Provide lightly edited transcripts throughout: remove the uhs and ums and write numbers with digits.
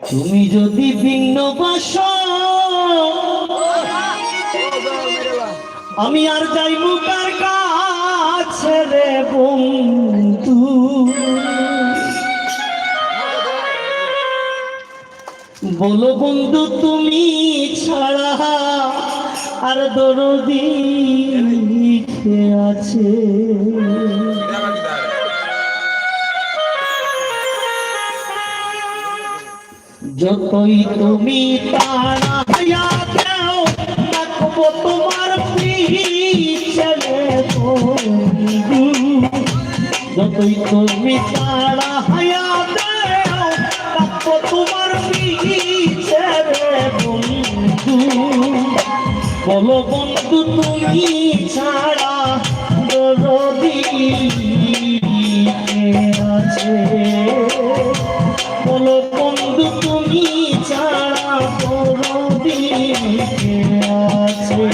তুমি যদি ভিন্ন বাসো আমি আর যাইবো কার কাছে রে বন্ধু বলো বন্ধু তুমি ছাড়া আর দরদি কে আছে যতই তুমি তাড়াইয়া দাও রাখবো তোমার পিছে বন্ধু যতই তুমি তাড়াইয়া দাও রাখবো তোমার পিছে বন্ধু বলো বন্ধু তুমি ছাড়া দরদি কে আছে বলো বন্ধু তুমি ছাড়া দরদি কে আছে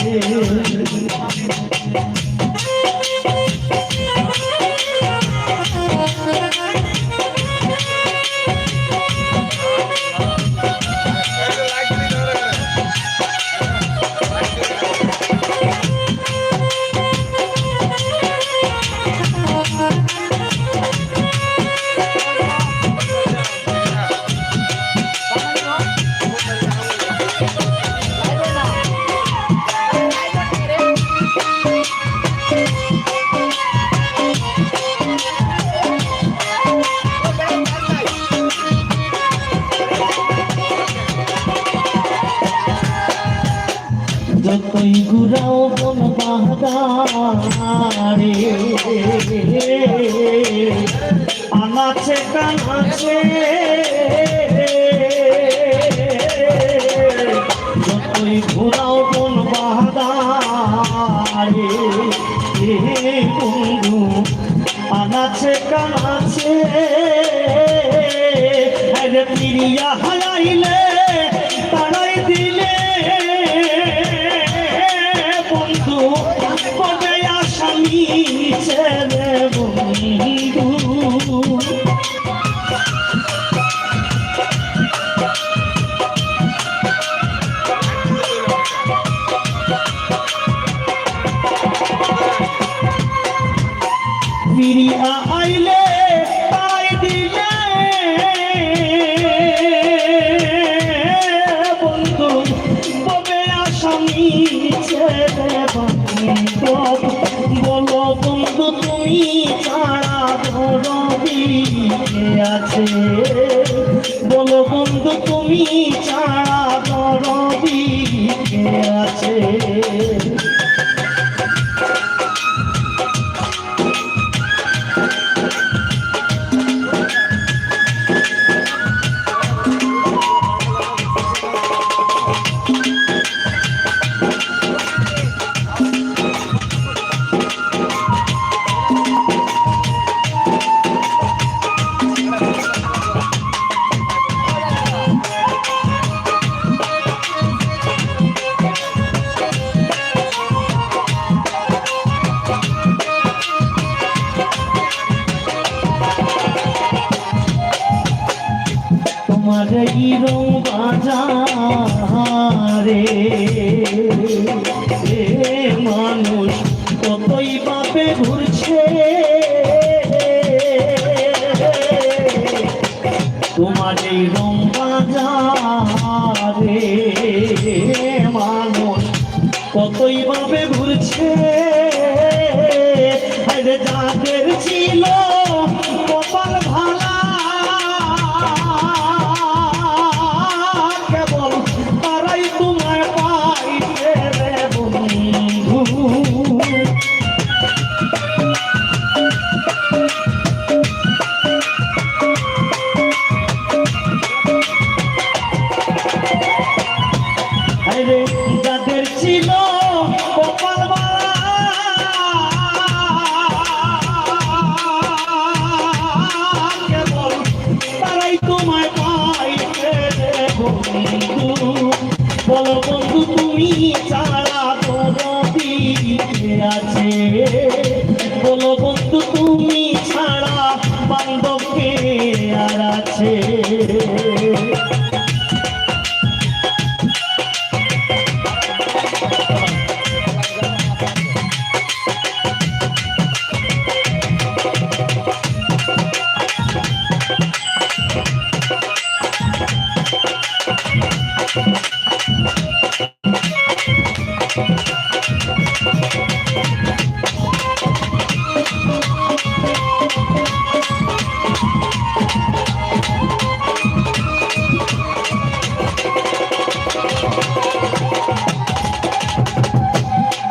যতই ঘুরাও বন বাহারে আনাচে কানাচে যতই ঘুরাও বন বাহারে বন্ধু আনাচে কানাচে আরে প্রিয়া হারাইলে তারাই দিলে কবে আসামি ছেড়ে বন্ধু ফিরিয়া আইলে তাই দিলে বন্ধু কবে আসামি ছেড়ে বলো বন্ধু তুমি ছাড়া দরদি কে আছে বলো বন্ধু তুমি ছাড়া দরদি কে আছে তোমার এই রং বাজারে মানুষ কতই বাপে ঘুরছে তোমার এই রং বাজারে মানুষ কতই বাপে ঘুরছে যাদের ছিল কপাল ভালা যাদের ছিল কপাল তুমি ছাড়া দরদি কে আছে? বলো বন্ধু তুমি ছাড়া বান্ধব কে আর আছে?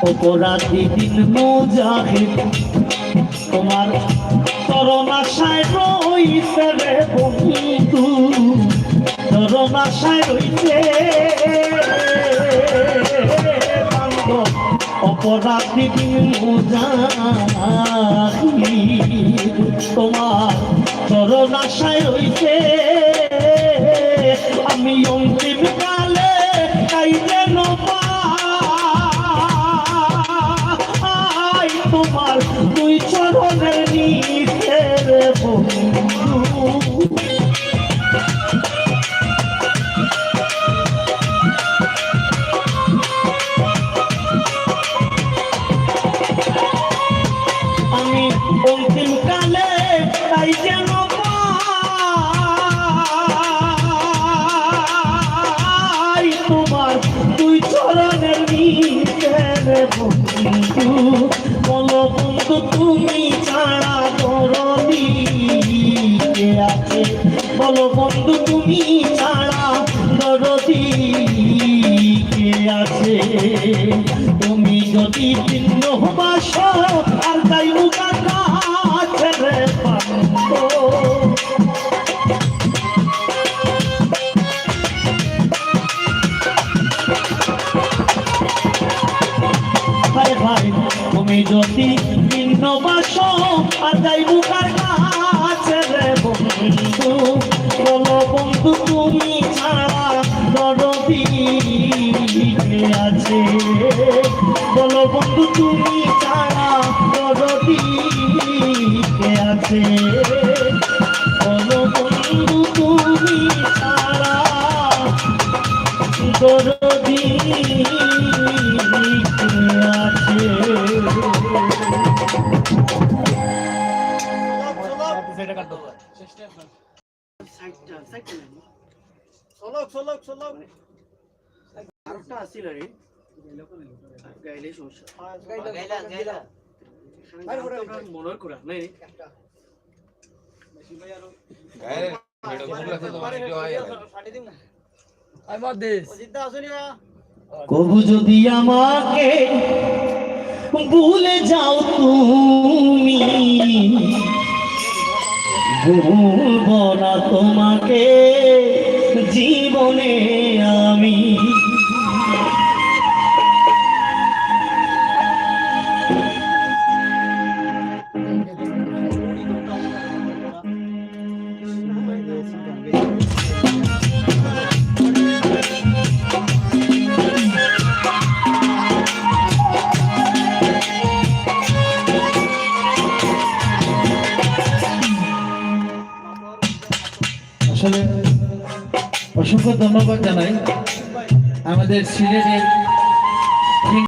অপরাধী দিন মুজাহিদ তোমার চরণ আশায় রইছে রে বন্ধু, চরণ আশায় রইছে বান্ধব। অপরাধী দিন মুজাহিদ তোমার চরণ আশায় রইছে। আমি অন্তিম কালে তাই যেন তোমার দুই চরণের নিচে রে বন্ধু। আমি অন্তিম কালে তাই যেন তোমার দুই চরণের নিচে রে বন্ধু। বলো বন্ধু তুমি ছাড়া দরদি কে আছে? বলো বন্ধু তুমি ছাড়া দরদি কে আছে? তুমি যদি ভিন্ন বাসো আর তাই মুখার কাছে রে বান্ধব। ভাই তুমি যদি ভিন্ন বাসো আর যাই মুখার কাছে রে বন্ধু। বলো বন্ধু তুমি ছাড়া দরদি কে আছে? বলো বন্ধু তুমি ছাড়া দরদি কে আছে? বলো বন্ধু তুমি ছাড়া দরদি মনের করা নাই কবু যদি আমাকে ভুলে যাও তুমি, ভুলব না তোমাকে জীবনে আমি। আসলে অসংখ্য ধন্যবাদ জানাই আমাদের সিলেটের